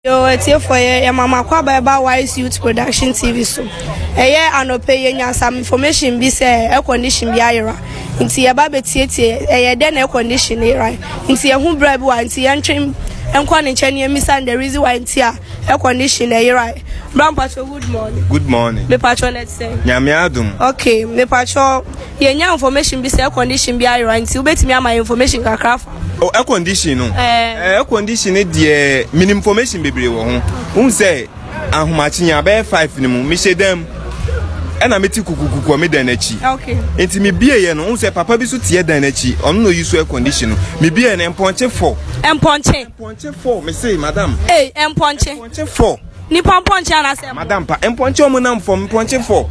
Yo, it's here for your mama kwaba about Wise Youth Production TV so. Anope yenya some information be say air condition bi ayera. Nti ye ba betie den air condition right. Nti ye hu bribe wa nti ye ntwem enkwa ne nche ne misa and the reason why nti air condition right. Brown Patrol, good morning. Good morning. Me patron let's say. Nyame adum. Okay, me patron yenya information be say air condition bi ayera nti ubetimi ama information kakra. Oh, air condition no. Air condition dey minimum information bebre wo ho. Un say ahomachi nya be 5 ni mu me shedam. E na meti kukukuku me dan achi. Okay. Enti me bie ye no un say papa bi so tie dan achi. Ono no use air condition no. Me bie na emponche 4. Emponche 4 me say madam. Eh, emponche 4. Ni pomponche ana say. Madam pa emponche omo na mfom emponche 4.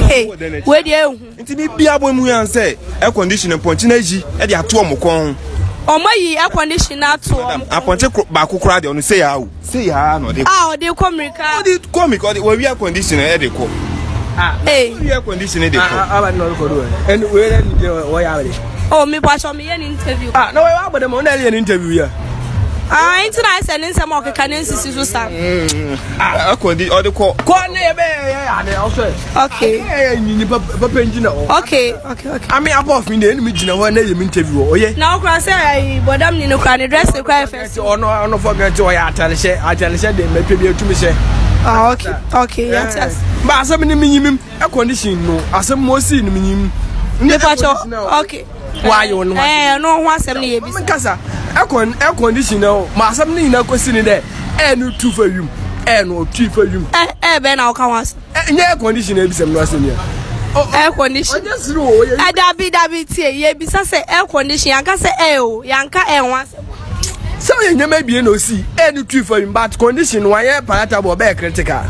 Hey, where dey ehu? Enti me bia bo mu yan say air condition emponche na ji e dey ato omo kon. Omoyi air conditioner ato. Aponche ba kokora de onu say ya o. Say ya no dey. Ah, dey come America. O dey come because we air conditioner e dey ko. Hey. We air conditioner dey ko. Aba no ko do. And we dey ya we. Oh, me pacho me an interview. No we wa dem na an interview ya. Internet send nsem o keka nsisi so sam. Akondi o dey ko. Ko na ye be ya dey also. Okay. Ni papa engineer. Okay. Ami above me dey me gina wa na ye interview o ye. Na okra say bodam ni no kra ne dress kra first. Ono forget o ya atale dey me twa bi atumi she. Ah, okay. Yes. Ba asem ni minyim air condition no asem mo si ni minyim. Me pacho. Okay. Why you no? No ho asem ni ye bi. Kasa air condition no ma asem ni na kwesi ni de no tu fa yum no tu fa yum Be na o kan was. Nye air condition e bi sem no asem ya. Air condition. Just ro ye. Dabi tie ye bi say air condition yanka say o yanka wa. So you nyama bi no si no tu fa yum but condition wa ye palatable be critical.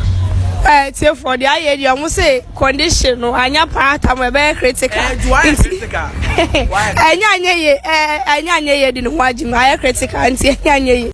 Tie for the aye dey omo say condition no anya palatable be critical. Why critical? Anya ye di no ho agim aye critical nti anya ye